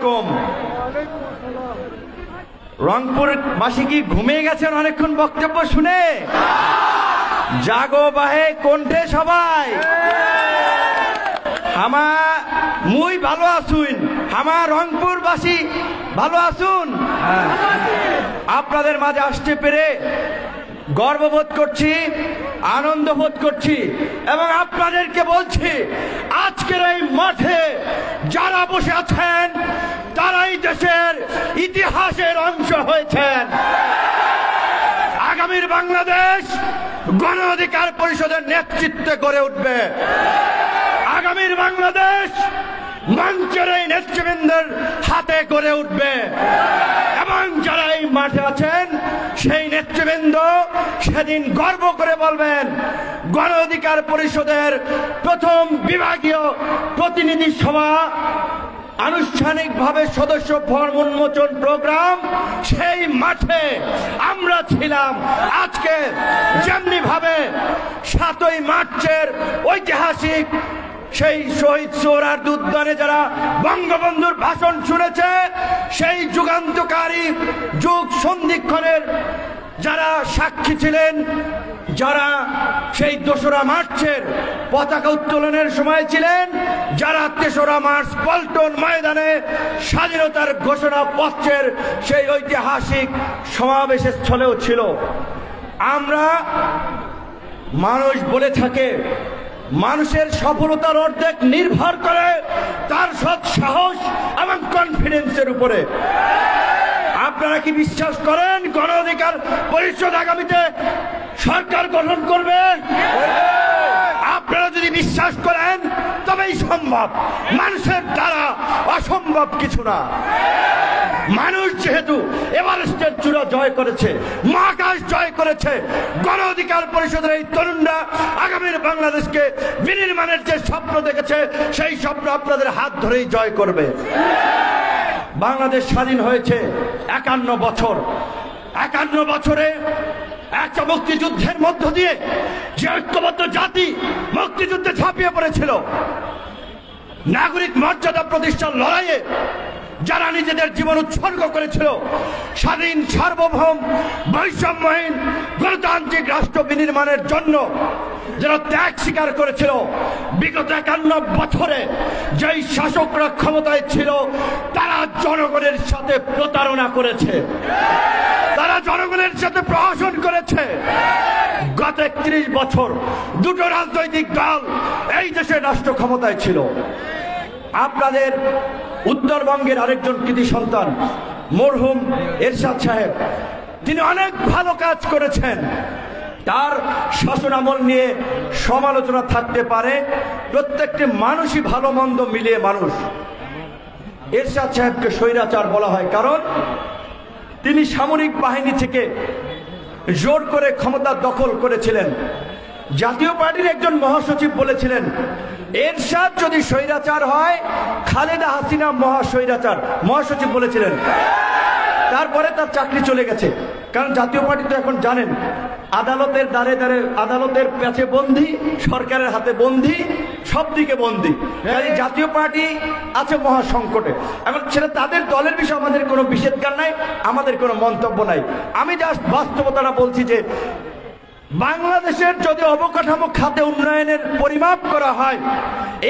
আলাইকুম। রংপুরবাসী কি ঘুমিয়ে গেছেন অনেকক্ষণ বক্তব্য শুনে? জাগো বাহে কণ্ঠে সবাই। মুই ভালো আসুন, আমার রংপুরবাসী ভালো আসুন। আপনাদের মাঝে আসতে পেরে গর্ববোধ করছি, আনন্দ বোধ করছি এবং আপনাদেরকে বলছি আজকের এই মাঠে যারা বসে আছেন তারাই দেশের ইতিহাসের অংশ হয়েছেন। আগামীর বাংলাদেশ গণ অধিকার পরিষদের নেতৃত্বে গড়ে উঠবে। আগামীর বাংলাদেশ মঞ্চের এই নেতৃবৃন্দের হাতে গড়ে উঠবে এবং যারা এই মাঠে আছেন সেই নেতৃবৃন্দ সেদিন গর্ব করে বলবেন গণ অধিকার পরিষদের প্রথম বিভাগীয় প্রতিনিধি সভা আনুষ্ঠানিকভাবে সদস্য ফর্ম উন্মোচন প্রোগ্রাম, সেই মাঠে আমরা ছিলাম। আজকে যেমনি ভাবে ৭ই মার্চের ঐতিহাসিক সেই শহীদ সোহরাওয়ার্দী উদ্যানে যারা বঙ্গবন্ধুর ভাষণ শুনেছে, সেই যুগান্তকারী যুগ সন্ধিক্ষণের যারা সাক্ষী ছিলেন, যারা সেই ২রা মার্চের পতাকা উত্তোলনের সময় ছিলেন, যারা ৩রা মার্চ পল্টন ময়দানে স্বাধীনতার ঘোষণা পত্রের সেই ঐতিহাসিক সমাবেশের স্থলেও ছিল। আমরা মানুষ বলে থাকে মানুষের সফলতার অর্ধেক নির্ভর করে তার সৎ সাহস এবং কনফিডেন্সের উপরে। আপনারা কি বিশ্বাস করেন গণ অধিকার পরিষদ আগামীতে সরকার গঠন করবে? আপনারা যদি বিশ্বাস করেন তবেই সম্ভব। মানুষের দ্বারা অসম্ভব কিছু না। মানুষ যেহেতু এভারেস্টের চূড়া জয় করেছে, মহাকাশ জয় করেছে, গণ অধিকার পরিষদের এই তরুণরা আগামীর বাংলাদেশকে বিনির্মাণের যে স্বপ্ন দেখেছে সেই স্বপ্ন আপনাদের হাত ধরেই জয় করবে। বাংলাদেশ স্বাধীন হয়েছে ৫১ বছর। ৫১ বছরে একটা মুক্তিযুদ্ধের মধ্য দিয়ে যে ঐক্যবদ্ধ জাতি মুক্তিযুদ্ধে ঝাঁপিয়ে পড়েছিল, নাগরিক মর্যাদা প্রতিষ্ঠার লড়াইয়ে যারা নিজেদের জীবন উৎসর্গ করেছিল, স্বাধীন সার্বভৌম বৈষম্যহীন গণতান্ত্রিক রাষ্ট্র বিনির্মাণের জন্য যারা ত্যাগ স্বীকার করেছিল, বিগত ৫১ বছরে যেই শাসকরা ক্ষমতায় ছিল তারা জনগণের সাথে প্রতারণা করেছে, তারা জনগণের সাথে প্রহসন করেছে। গত ৩১ বছর দুটো রাজনৈতিক দল এই দেশের রাষ্ট্র ক্ষমতায় ছিল। আপনাদের উত্তরবঙ্গের আরেকজন কৃতি সন্তান মরহুম এরশাদ সাহেব, তিনি অনেক ভালো কাজ করেছেন। তার শাসনামল নিয়ে সমালোচনা থাকতে পারে, প্রত্যেকটি মানুষই ভালো মন্দ মিলিয়ে মানুষ। এরশাদ সাহেবকে স্বৈরাচার বলা হয় কারণ তিনি সামরিক বাহিনী থেকে জোর করে ক্ষমতা দখল করেছিলেন। জাতীয় পার্টির একজন মহাসচিব বলেছিলেন এরশাদ যদি স্বৈরাচার হয় খালেদা হাসিনা মহাস্বৈরাচার, মহাসচিব বলেছিলেন। তারপরে তার চাকরি চলে গেছে, কারণ জাতীয় পার্টি তো এখন জানেন আদালতের দ্বারে দ্বারে, আদালতের প্যাচে বন্দী, সরকারের হাতে বন্দী, সব দিকে বন্দী। জাতীয় পার্টি আছে মহা সংকটে। এখন সেটা তাদের দলের বিষয়ে আমাদের কোনো নিষেধাজ্ঞা নাই, আমাদের কোনো মন্তব্য নাই। আমি জাস্ট বাস্তবতাটা বলছি যে বাংলাদেশের যদি অবকাঠামো খাতে উন্নয়নের পরিমাপ করা হয়,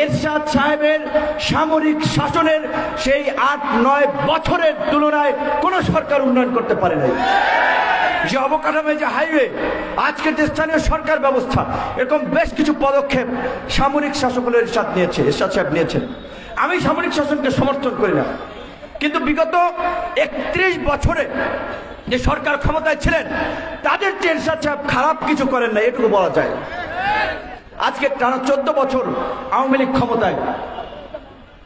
এরশাদ সাহেবের সামরিক শাসনের সেই ৮-৯ বছরের তুলনায় কোন সরকার উন্নয়ন করতে পারে নাই। যে অবকাঠামো, যে হাইওয়ে, আজকের যে স্থানীয় সরকার ব্যবস্থা, এরকম বেশ কিছু পদক্ষেপ সামরিক শাসকগুলো এরশাদ সাহেব নিয়েছেন। আমি সামরিক শাসনকে সমর্থন করি না, কিন্তু বিগত ৩১ বছরে যে সরকার ক্ষমতায় ছিলেন তাদের এরশাদ সাহেব খারাপ কিছু করেন না, এটুকু বলা যায়। আজকে টানা ১৪ বছর আওয়ামী লীগ ক্ষমতায়,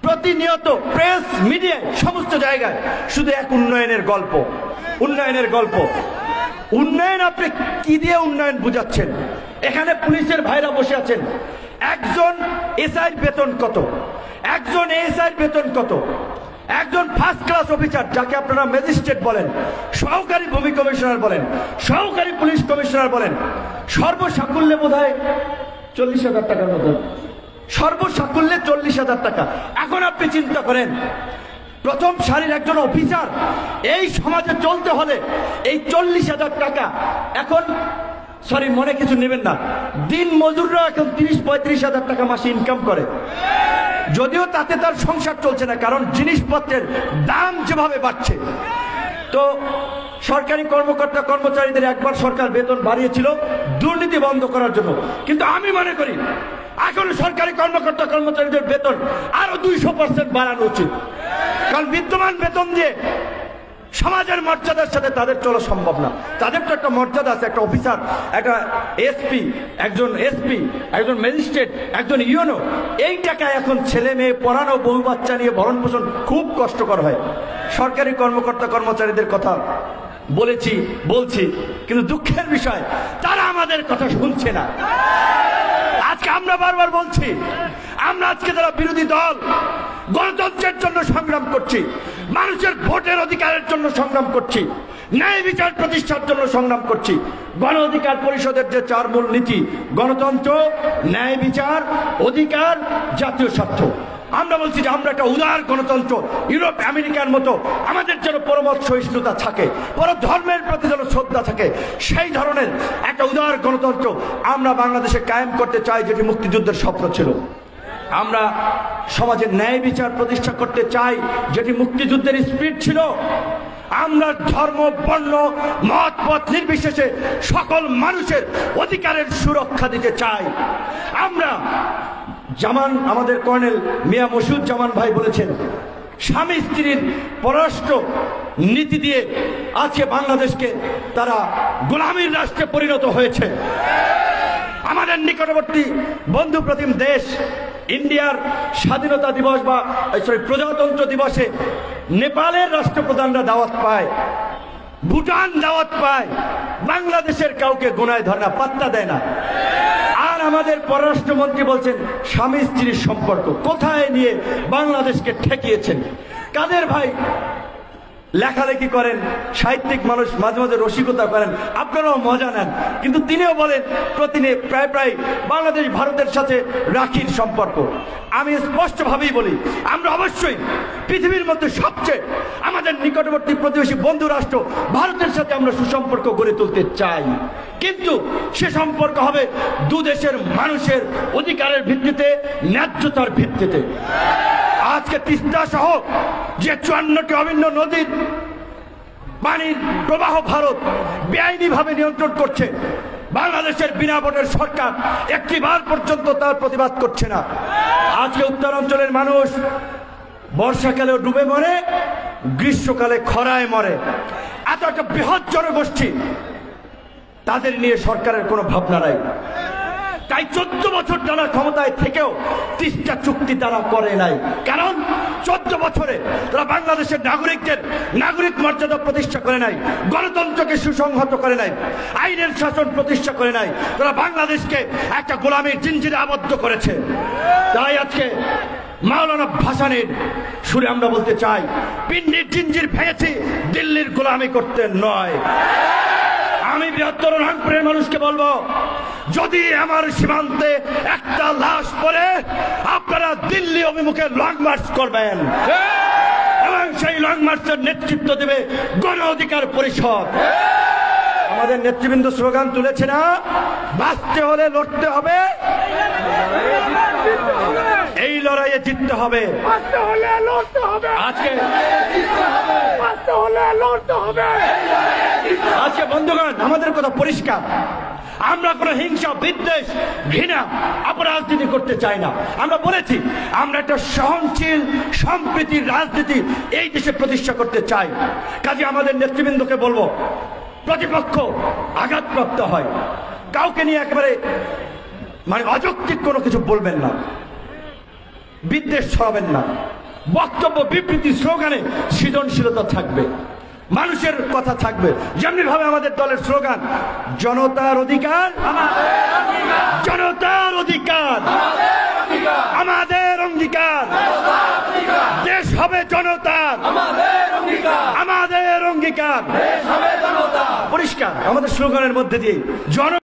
প্রতিনিয়ত প্রেস মিডিয়ায় সমস্ত জায়গায় শুধু এক উন্নয়নের গল্প, উন্নয়নের গল্প। উন্নয়ন আপনি কি দিয়ে উন্নয়ন বুঝাচ্ছেন? এখানে পুলিশের ভাইরা বসে আছেন, একজন এসআইর বেতন কত, একজন এএসআইর বেতন কত, একজন ফার্স্ট ক্লাস অফিসার যাকে আপনারা ম্যাজিস্ট্রেট বলেন, সহকারী ভূমি কমিশনার বলেন, সহকারী পুলিশ কমিশনার বলেন, সর্বসাকুল্যে বোধহয় ৪০,০০০ টাকার মতো, সর্বসাকুল্যে ৪০,০০০ টাকা। এখন আপনি চিন্তা করেন প্রথম সারির একজন অফিসার এই সমাজে চলতে হলে এই 40,000 টাকা এখন, সরি মনে কিছু নেবেন না, দিন মজুররা এখন 30-35,000 টাকা মাসে ইনকাম করে। যদিও তাতে তার সংসার চলছে না, কারণ জিনিসপত্রের দাম যেভাবে বাড়ছে। তো সরকারি কর্মকর্তা কর্মচারীদের একবার সরকার বেতন বাড়িয়েছিল দুর্নীতি বন্ধ করার জন্য, কিন্তু আমি মনে করি এখন সরকারি কর্মকর্তা কর্মচারীদের বেতন আরো 200% বাড়ানো উচিত। কারণ বিদ্যমান বেতন দিয়ে সমাজের মর্যাদার সাথে তাদের চলা সম্ভব না। তাদের তো একটা মর্যাদা আছে, একটা অফিসার, একটা এসপি, একজন ম্যাজিস্ট্রেট, একজন ইউনো। এই টাকা এখন ছেলে মেয়ে পড়ানো, বহু বাচ্চা নিয়ে ভরণ পোষণ খুব কষ্টকর হয়। সরকারি কর্মকর্তা কর্মচারীদের কথা বলছি, কিন্তু দুঃখের বিষয় তারা আমাদের কথা শুনছে না। আজকে আমরা বারবার বলছি, আমরা আজকে যারা বিরোধী দল গণতন্ত্রের জন্য সংগ্রাম করছি, মানুষের ভোটের অধিকারের জন্য সংগ্রাম করছি, ন্যায় বিচার প্রতিষ্ঠার জন্য সংগ্রাম করছি। গণ অধিকার পরিষদের যে 4 মূল নীতি, গণতন্ত্র, ন্যায় বিচার, অধিকার, জাতীয় স্বার্থ, আমরা বলছি যে আমরা একটা উদার গণতন্ত্র, ইউরোপ আমেরিকার মতো আমাদের যেন পরমত সহিষ্ণুতা থাকে, পর ধর্মের প্রতি যেন শ্রদ্ধা থাকে, সেই ধরনের একটা উদার গণতন্ত্র আমরা বাংলাদেশে কায়েম করতে চাই, যেটি মুক্তিযুদ্ধের স্বপ্ন ছিল। আমরা সমাজের ন্যায় বিচার প্রতিষ্ঠা করতে চাই, যেটি মুক্তিযুদ্ধের স্পিরিট ছিল। আমরা ধর্ম, বর্ণ, মত পথ নির্বিশেষে সকল মানুষের অধিকারের সুরক্ষা দিতে চাই। আমরা আমাদের কর্নেল মিয়া মসিউজ্জামান ভাই বলেছেন, স্বামী স্ত্রীর পররাষ্ট্র নীতি দিয়ে আজকে বাংলাদেশকে তারা গোলামীর রাষ্ট্রে পরিণত হয়েছে। আমাদের নিকটবর্তী বন্ধুপ্রতিম দেশ ইন্ডিয়ার স্বাধীনতা দিবস বা প্রজাতন্ত্র দিবসে নেপালের রাষ্ট্রপ্রধানরা দাওয়াত পায়, ভুটান দাওয়াত পায়, বাংলাদেশের কাউকে গোনায় ধরে না, পাত্তা দেয় না। আর আমাদের পররাষ্ট্রমন্ত্রী বলছেন স্বামী স্ত্রীর সম্পর্ক কোথায় নিয়ে বাংলাদেশকে ঠেকিয়েছেন। কাদের ভাই লেখালেখি করেন, সাহিত্যিক মানুষ, মাঝে মাঝে রসিকতা করেন, আপনারাও মজা নেন, কিন্তু তিনিও বলেন প্রায় বাংলাদেশ ভারতের সাথে রাখির সম্পর্ক। আমি স্পষ্টভাবেই বলি, আমরা অবশ্যই পৃথিবীর মধ্যে সবচেয়ে আমাদের নিকটবর্তী প্রতিবেশী বন্ধু রাষ্ট্র ভারতের সাথে আমরা সুসম্পর্ক গড়ে তুলতে চাই, কিন্তু সে সম্পর্ক হবে দুদেশের মানুষের অধিকারের ভিত্তিতে, ন্যায্যতার ভিত্তিতে। আজকে তিস্তা সহ যে 54টি অভিন্ন নদীর পানির প্রবাহ ভারত বেআইনিভাবে নিয়ন্ত্রণ করছে, বাংলাদেশের বিনা ভোটের সরকার একটিবার পর্যন্ত তার প্রতিবাদ করছে না। আজকে উত্তরাঞ্চলের মানুষ বর্ষাকালেও ডুবে মরে, গ্রীষ্মকালে খরায় মরে। এত একটা বৃহৎ জনগোষ্ঠী, তাদের নিয়ে সরকারের কোনো ভাবনা নাই। তাই 14 বছর তারা ক্ষমতায় থেকেও তিস্তা চুক্তি তারা করে নাই, কারণ 14 বছরে তারা বাংলাদেশের নাগরিকদের নাগরিক মর্যাদা প্রতিষ্ঠা করে নাই, গণতন্ত্রকে সুসংহত করে নাই, আইনের শাসন প্রতিষ্ঠা করে নাই। তারা বাংলাদেশকে একটা গোলামীর জিঞ্জিরে আবদ্ধ করেছে। তাই আজকে মাওলানা ভাসানীর সুরে আমরা বলতে চাই, পিন্ডির জিঞ্জির ভেঙেছি, দিল্লির গোলামি করতে নয়। আমি বৃহত্তর রংপুরের মানুষকে বলবো, যদি আমার সীমান্তে একটা লাশ পড়ে, আপনারা দিল্লি অভিমুখে লং মার্চ করবেন এবং সেই লং মার্চের নেতৃত্ব দেবে গণ অধিকার পরিষদ। আমাদের নেতৃবৃন্দ স্লোগান তুলেছে না, বাঁচতে হলে লড়তে হবে, এই লড়াইয়ে জিততে হবে, আজকে বন্ধুগণ আমাদের কথা পরিষ্কার, আমরা কোনো হিংসা, বিদ্বেষ, ঘৃণা, অপরাজনীতি করতে চাই না। আমরা বলেছি আমরা একটা সহনশীল সম্প্রীতির রাজনীতি এই দেশে প্রতিষ্ঠা করতে চাই। কাজে আমাদের নেতৃবৃন্দকে বলবো, প্রতিপক্ষ আঘাতপ্রাপ্ত হয়, কাউকে নিয়ে একেবারে অযৌক্তিক কোনো কিছু বলবেন না, বিদ্বেষ ছড়াবেন না, বক্তব্য, বিবৃতি, স্লোগানে সৃজনশীলতা থাকবে, মানুষের কথা থাকবে। যেমনি ভাবে আমাদের দলের স্লোগান, জনতার অধিকার, জনতার অধিকার, আমাদের অঙ্গীকার, দেশ হবে জনতার, আমাদের অঙ্গীকার। পরিষ্কার আমাদের স্লোগানের মধ্যে দিয়ে জন